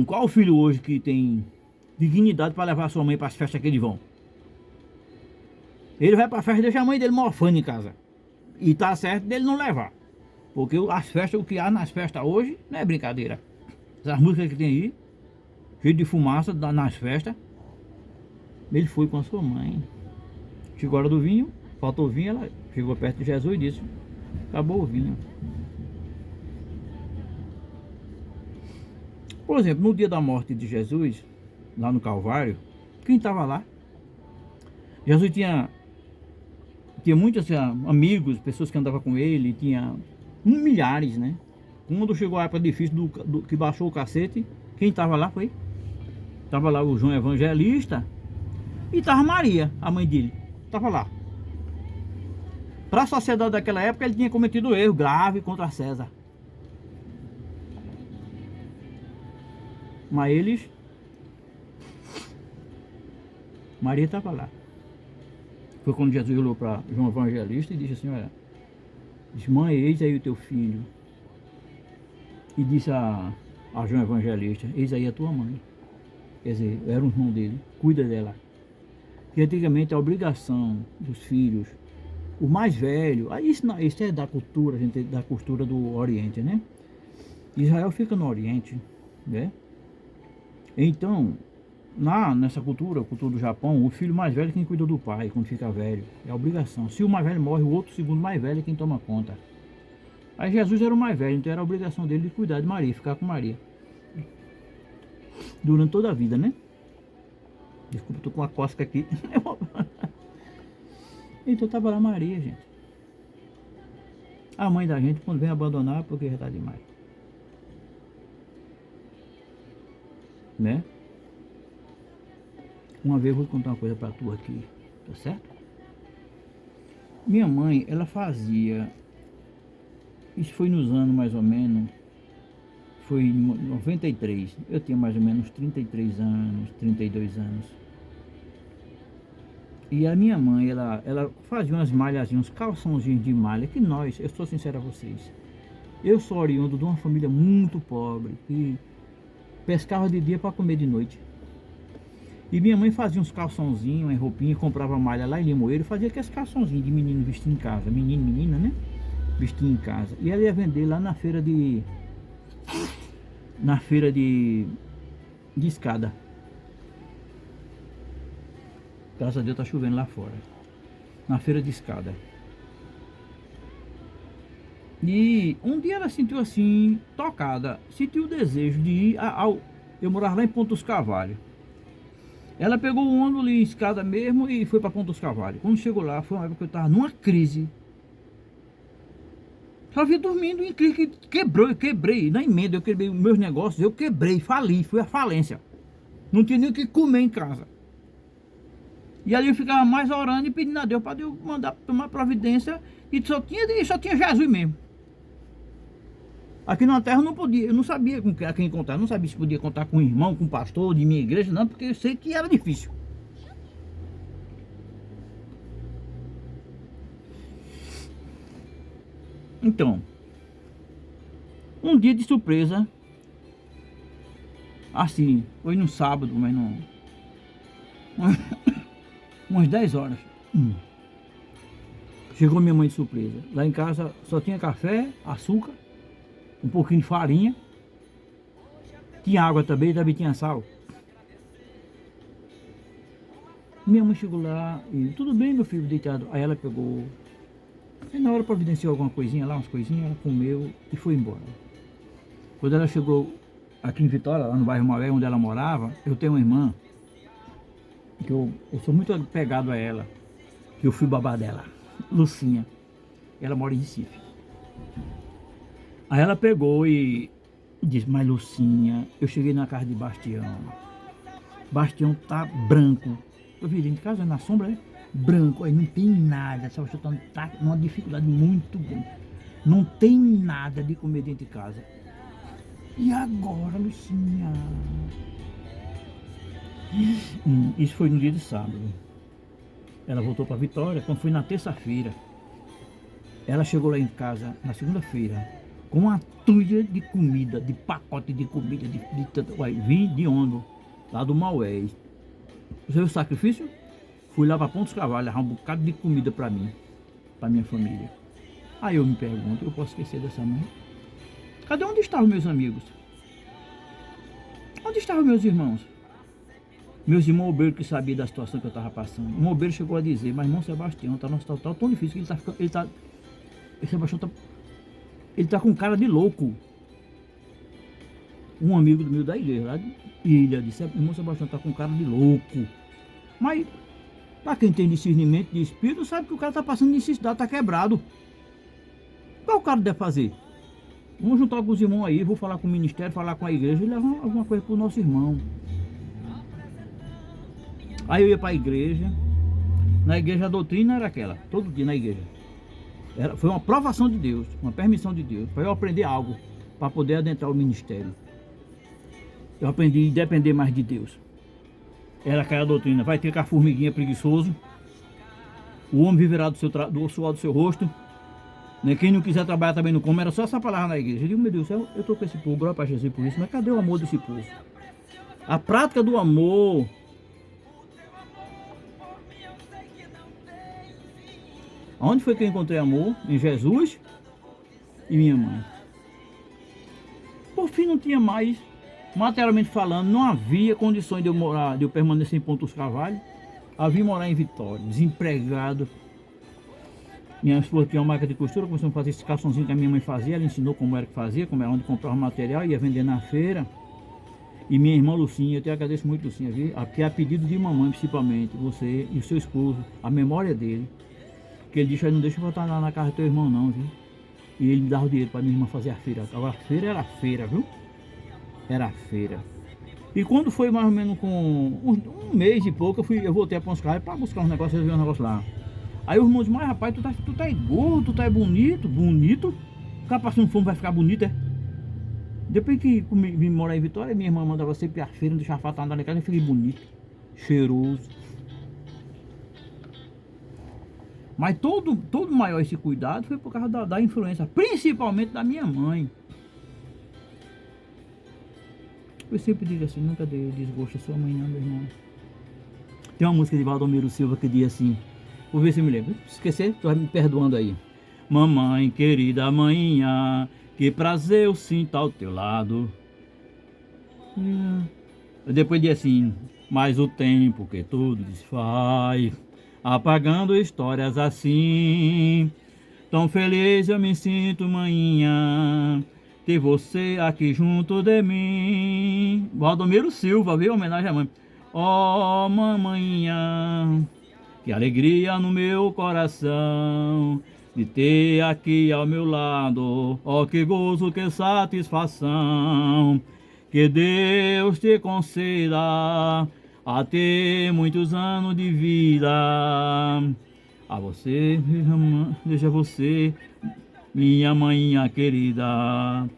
A: Qual o filho hoje que tem dignidade para levar sua mãe para as festas que eles vão? Ele vai para a festa e deixa a mãe dele morfando em casa. E tá certo dele não levar. Porque as festas, o que há nas festas hoje, não é brincadeira. Essas músicas que tem aí, cheio de fumaça nas festas. Ele foi com a sua mãe. Chegou a hora do vinho, faltou vinho, ela chegou perto de Jesus e disse: acabou o vinho. Por exemplo, no dia da morte de Jesus, lá no Calvário, quem estava lá? Jesus tinha muitos amigos, pessoas que andavam com ele, tinha milhares, né? Quando chegou a época difícil que baixou o cacete, quem estava lá foi? Estava lá o João Evangelista e estava Maria, a mãe dele. Estava lá. Para a sociedade daquela época, ele tinha cometido erro grave contra César. Mas Maria estava lá. Foi quando Jesus olhou para João Evangelista e disse assim: olha, disse, mãe, eis aí o teu filho. E disse a João Evangelista: eis aí a tua mãe. Quer dizer, era um irmão dele, cuida dela. E antigamente a obrigação dos filhos, o mais velho, isso é da cultura, a gente da cultura do Oriente, né? Israel fica no Oriente, né? Então, nessa cultura, a cultura do Japão, o filho mais velho é quem cuida do pai quando fica velho. É a obrigação. Se o mais velho morre, o outro, o segundo mais velho, é quem toma conta. Aí Jesus era o mais velho, então era a obrigação dele de cuidar de Maria, ficar com Maria. Durante toda a vida, né? Desculpa, tô com uma cosca aqui. Então tava lá Maria, gente. A mãe da gente, quando vem abandonar, porque já tá demais. Né? Uma vez eu vou contar uma coisa pra tu aqui, tá certo? Minha mãe, ela fazia, isso foi nos anos mais ou menos, foi em 93, eu tinha mais ou menos 33 anos, 32 anos. E a minha mãe, ela fazia umas malhazinhas, uns calçãozinhos de malha, que nós, eu sou sincero a vocês, eu sou oriundo de uma família muito pobre, que pescava de dia para comer de noite. E minha mãe fazia uns calçãozinhos, uma roupinha, comprava malha lá em Limoeiro e fazia aqueles calçãozinhos de menino vestir em casa. Menino, menina, né? Vestir em casa. E ela ia vender lá na feira de escada. Graças a Deus tá chovendo lá fora. Na feira de escada. E um dia ela sentiu assim, tocada, sentiu o desejo de ir eu morava lá em Pontos Cavalho. Ela pegou o ônibus ali, escada mesmo, e foi para Pontos Cavalho. Quando chegou lá, foi uma época que eu estava numa crise. Só vi dormindo em crise, eu quebrei, na emenda, eu quebrei os meus negócios, eu quebrei, fali, fui à falência. Não tinha nem o que comer em casa. E ali eu ficava mais orando e pedindo a Deus para Deus mandar tomar providência, e só tinha Jesus mesmo. Aqui na terra eu não podia, eu não sabia com a quem contar, eu não sabia se podia contar com um irmão, com um pastor de minha igreja, não, porque eu sei que era difícil. Então, um dia de surpresa, assim, foi no sábado, mas não, umas 10 horas, chegou minha mãe de surpresa. Lá em casa só tinha café, açúcar, um pouquinho de farinha, tinha água também tinha sal. Minha mãe chegou lá e, tudo bem, meu filho, deitado. Aí ela pegou, aí na hora providenciou alguma coisinha lá, umas coisinhas, ela comeu e foi embora. Quando ela chegou aqui em Vitória, lá no bairro Maué, onde ela morava, eu tenho uma irmã, que eu sou muito apegado a ela, que eu fui babá dela, Lucinha. Ela mora em Recife. Aí ela pegou e disse: mas Lucinha, eu cheguei na casa de Bastião. Bastião tá branco. Eu vi dentro de casa, na sombra, né? Branco, aí não tem nada. Sebastião tá numa dificuldade muito grande. Não tem nada de comer dentro de casa. E agora, Lucinha? Isso foi no dia de sábado. Ela voltou para Vitória, quando foi na terça-feira. Ela chegou lá em casa na segunda-feira com uma tulha de comida, de pacote de comida, vim de onde? Lá do Maués. Você viu o sacrifício? Fui lá para Pontos Cavalos, levar um bocado de comida para mim, para minha família. Aí eu me pergunto, eu posso esquecer dessa mãe? Cadê onde estavam meus amigos? Onde estavam meus irmãos? Meus irmãos obreiros que sabiam da situação que eu estava passando. Um obreiro chegou a dizer, mas irmão Sebastião, está numa situação tão difícil que esse Sebastião ele tá com cara de louco. Um amigo meu da igreja, lá de Ilha, disse, irmão Sebastião está com cara de louco. Mas, para quem tem discernimento de espírito, sabe que o cara está passando necessidade, está quebrado. Qual o cara deve fazer? Vamos juntar com os irmãos aí, vou falar com o ministério, falar com a igreja e levar alguma coisa para o nosso irmão. Aí eu ia para a igreja. Na igreja a doutrina era aquela, todo dia na igreja. Foi uma provação de Deus, uma permissão de Deus, para eu aprender algo, para poder adentrar o ministério. Eu aprendi a depender mais de Deus. Era aquela doutrina, vai ter com a formiguinha preguiçoso, o homem viverá do suor do seu rosto, né? Quem não quiser trabalhar também não come, era só essa palavra na igreja. Eu digo, meu Deus, eu estou com esse povo, glória para Jesus por isso, mas cadê o amor desse povo? A prática do amor. Onde foi que eu encontrei amor? Em Jesus e minha mãe. Por fim, não tinha mais, materialmente falando, não havia condições de eu permanecer em Pontos Cavalos. Havia morar em Vitória, desempregado. Minha esposa tinha uma máquina de costura, começou a fazer esse calçãozinho que a minha mãe fazia. Ela ensinou como era que fazia, como era onde comprava material, ia vender na feira. E minha irmã Lucinha, eu te agradeço muito, Lucinha, viu? Aqui a pedido de mamãe, principalmente, você e o seu esposo, a memória dele. Que ele disse, não deixa eu voltar lá na casa do teu irmão não, viu? E ele me dava o dinheiro para minha irmã fazer a feira. Agora a feira era feira, viu? Era feira. E quando foi mais ou menos com um mês e pouco, eu voltei a Pontos Cavalos para buscar uns negócios, resolver um negócio lá. Aí os irmãos dizem, mas rapaz, tu tá gordo, tu tá bonito, bonito. O cara passando fome vai ficar bonito, é? Depois que vim morar em Vitória, minha irmã mandava sempre a feira, não deixava faltar nada na casa, eu fiquei bonito, cheiroso. Mas todo maior esse cuidado foi por causa da influência, principalmente da minha mãe. Eu sempre digo assim, nunca dei desgosto a sua mãe não, meu irmão. Tem uma música de Valdomiro Silva que diz assim, vou ver se eu me lembro, se esquecer, tu vai me perdoando aí. Mamãe, querida manhinha, que prazer eu sinto ao teu lado. Depois diz assim, mas o tempo que tudo desfaz, apagando histórias assim. Tão feliz eu me sinto, manhinha, ter você aqui junto de mim. Valdomiro Silva, viu? Homenagem à mãe. Oh, mamanhinha, que alegria no meu coração de ter aqui ao meu lado. Oh, que gozo, que satisfação. Que Deus te conceda a ter muitos anos de vida. A você, deixa você, minha manhinha querida.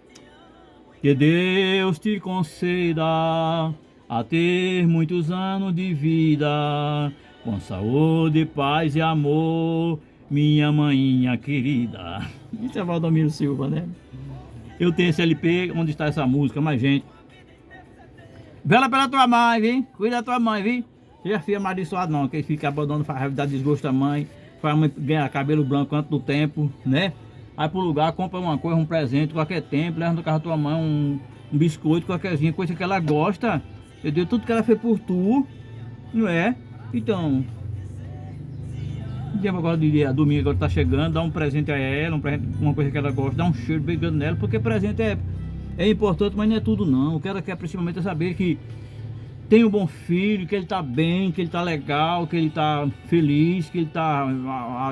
A: Que Deus te conceda a ter muitos anos de vida, com saúde, paz e amor, minha manhinha querida. Isso é Valdomiro Silva, né? Eu tenho esse LP, onde está essa música, mas gente, vela pela tua mãe, viu? Cuida da tua mãe, viu? Seja filha amaldiçoada não, que fica abandonando, faz dar desgosto da mãe, faz a mãe ganhar cabelo branco antes do tempo, né? Vai pro lugar, compra uma coisa, um presente, qualquer tempo, leva no carro da tua mãe um biscoito, qualquerzinha, coisa que ela gosta, entendeu? Tudo que ela fez por tu, não é? Então, dia agora de domingo agora tá chegando, dá um presente a ela, uma coisa que ela gosta, dá um cheiro bem grande nela, porque presente é importante, mas não é tudo não. O que ela quer principalmente é saber que tem um bom filho, que ele tá bem, que ele tá legal, que ele tá feliz, que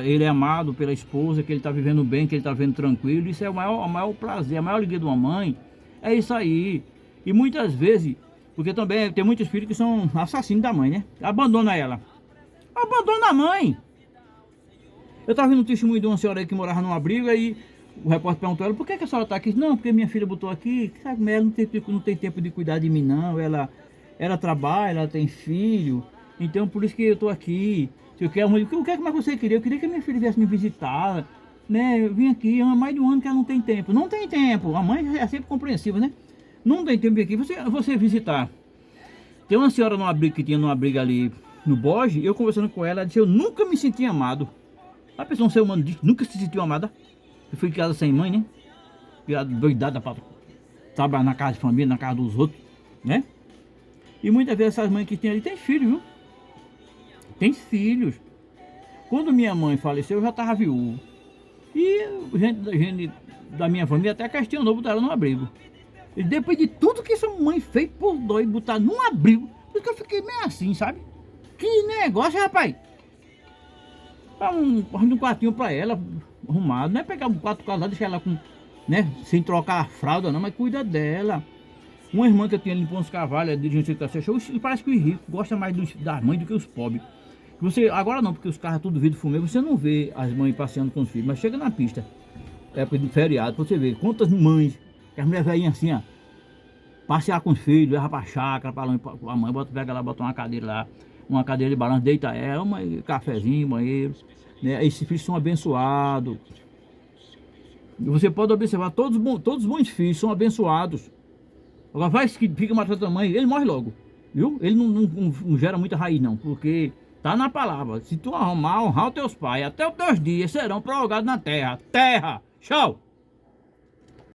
A: ele é amado pela esposa, que ele tá vivendo bem, que ele tá vivendo tranquilo. Isso é o maior prazer, a maior alegria de uma mãe, é isso aí. E muitas vezes Porque também tem muitos filhos que são assassinos da mãe, né? Abandona ela. Abandona a mãe. Eu tava vendo um testemunho de uma senhora aí que morava num abrigo, aí o repórter perguntou a ela, por que a senhora tá aqui? Não, porque minha filha botou aqui, sabe, ela não tem tempo de cuidar de mim não, ela trabalha, ela tem filho, então por isso que eu tô aqui. Se eu quero, o que é que mais você queria? Eu queria que a minha filha viesse me visitar, né? Eu vim aqui há mais de um ano que ela não tem tempo. Não tem tempo, a mãe é sempre compreensiva, né? Não tem tempo de aqui, você visitar. Tem uma senhora no abrigo que tinha numa briga ali no Boge, eu conversando com ela, ela disse, eu nunca me senti amado. A pessoa, um ser humano diz, nunca se sentiu amada. Eu fui criada sem mãe, né? Criada doidada para trabalhar na casa de família, na casa dos outros, né? E muitas vezes essas mães que tem ali tem filhos, viu? Tem filhos. Quando minha mãe faleceu, eu já estava viúvo. E gente da minha família até questionou botar ela no abrigo. E depois de tudo que essa mãe fez por dó e botar num abrigo, porque eu fiquei meio assim, sabe? Que negócio, rapaz! Um quartinho pra ela, arrumado. Não é pegar um quarto casado, deixar ela com, né, sem trocar a fralda, não, mas cuida dela. Uma irmã que eu tinha limpando uns cavalos, é dirigente da Show, e parece que os ricos gostam mais das mães do que os pobres. Você, agora não, porque os carros tudo vidro fumê, você não vê as mães passeando com os filhos, mas chega na pista, época de feriado, você vê quantas mães, que as mulheres velhinhas assim, ó, passear com os filhos, leva pra chácara, pra a mãe, pega lá, bota uma cadeira lá, uma cadeira de balanço, deita ela, cafezinho, banheiro, né? Esses filhos são abençoados. Você pode observar, todos os bons filhos são abençoados. Agora vai que fica matando a mãe, ele morre logo, viu? Ele não gera muita raiz não, porque tá na palavra, se tu arrumar, honrar os teus pais, até os teus dias serão prolongados na terra. Terra! Tchau!